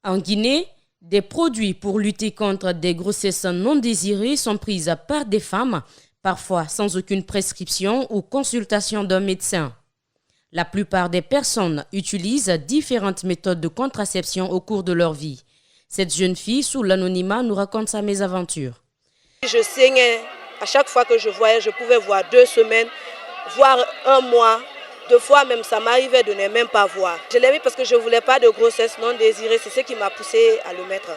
En Guinée, des produits pour lutter contre des grossesses non désirées sont pris par des femmes, parfois sans aucune prescription ou consultation d'un médecin. La plupart des personnes utilisent différentes méthodes de contraception au cours de leur vie. Cette jeune fille, sous l'anonymat, nous raconte sa mésaventure. Je saignais. À chaque fois que je voyais, je pouvais voir 2 semaines, voire 1 mois. 2 fois même, ça m'arrivait de ne même pas voir. Je l'ai mis parce que je ne voulais pas de grossesse non désirée. C'est ce qui m'a poussé à le mettre.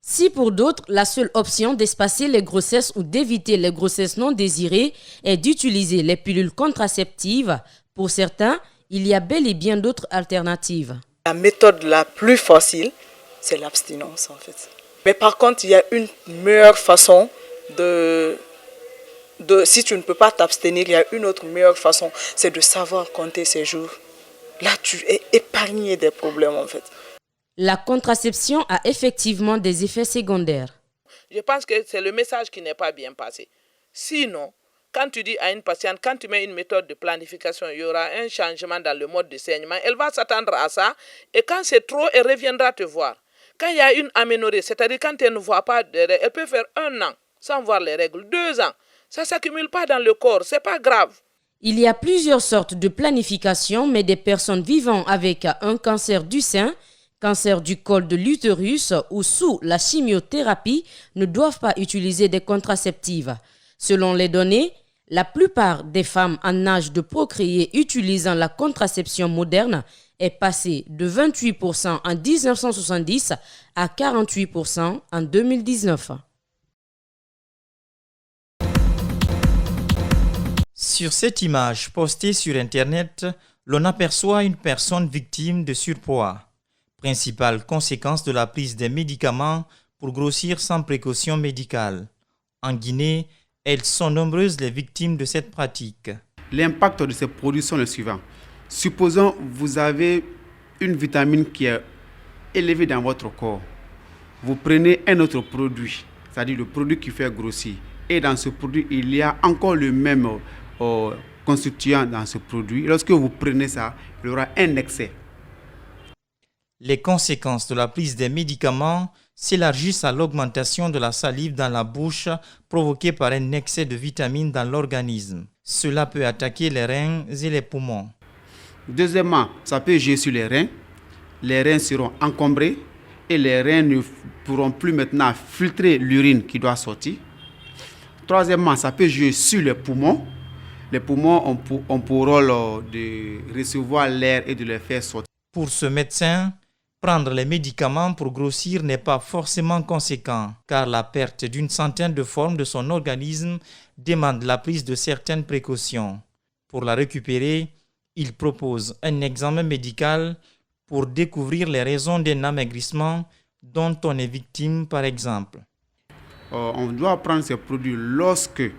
Si pour d'autres, la seule option d'espacer les grossesses ou d'éviter les grossesses non désirées est d'utiliser les pilules contraceptives, pour certains, il y a bel et bien d'autres alternatives. La méthode la plus facile, c'est l'abstinence en fait. Mais par contre, il y a une meilleure façon si tu ne peux pas t'abstenir, il y a une autre meilleure façon, c'est de savoir compter ses jours. Là, tu es épargné des problèmes en fait. La contraception a effectivement des effets secondaires. Je pense que c'est le message qui n'est pas bien passé. Sinon, quand tu dis à une patiente, quand tu mets une méthode de planification, il y aura un changement dans le mode de saignement, elle va s'attendre à ça et quand c'est trop, elle reviendra te voir. Quand il y a une aménorrhée, c'est-à-dire quand elle ne voit pas de règles, elle peut faire 1 an sans voir les règles, 2 ans. Ça ne s'accumule pas dans le corps, ce n'est pas grave. Il y a plusieurs sortes de planification, mais des personnes vivant avec un cancer du sein, cancer du col de l'utérus ou sous la chimiothérapie ne doivent pas utiliser des contraceptives. Selon les données, la plupart des femmes en âge de procréer utilisant la contraception moderne est passée de 28% en 1970 à 48% en 2019. Sur cette image postée sur Internet, l'on aperçoit une personne victime de surpoids. Principale conséquence de la prise des médicaments pour grossir sans précaution médicale. En Guinée, elles sont nombreuses les victimes de cette pratique. L'impact de ces produits sont les suivants. Supposons vous avez une vitamine qui est élevée dans votre corps. Vous prenez un autre produit, c'est-à-dire le produit qui fait grossir. Et dans ce produit, il y a encore le même constituant dans ce produit. Lorsque vous prenez ça, il y aura un excès. Les conséquences de la prise des médicaments s'élargissent à l'augmentation de la salive dans la bouche provoquée par un excès de vitamines dans l'organisme. Cela peut attaquer les reins et les poumons. Deuxièmement, ça peut jouer sur les reins. Les reins seront encombrés et les reins ne pourront plus maintenant filtrer l'urine qui doit sortir. Troisièmement, ça peut jouer sur les poumons. Les poumons ont pour rôle de recevoir l'air et de le faire sortir. Pour ce médecin, prendre les médicaments pour grossir n'est pas forcément conséquent, car la perte d'une centaine de formes de son organisme demande la prise de certaines précautions. Pour la récupérer, il propose un examen médical pour découvrir les raisons d'un amaigrissement dont on est victime, par exemple. On doit prendre ces produits lorsque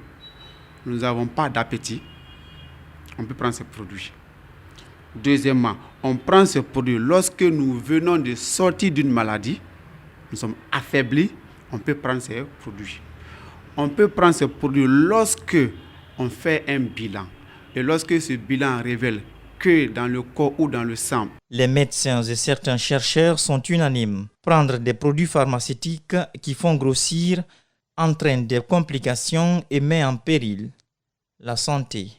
nous n'avons pas d'appétit. On peut prendre ces produits. Deuxièmement, on prend ces produits lorsque nous venons de sortir d'une maladie. Nous sommes affaiblis. On peut prendre ces produits. On peut prendre ces produits lorsque on fait un bilan. Et lorsque ce bilan révèle que dans le corps ou dans le sang. Les médecins et certains chercheurs sont unanimes. Prendre des produits pharmaceutiques qui font grossir entraîne des complications et met en péril la santé.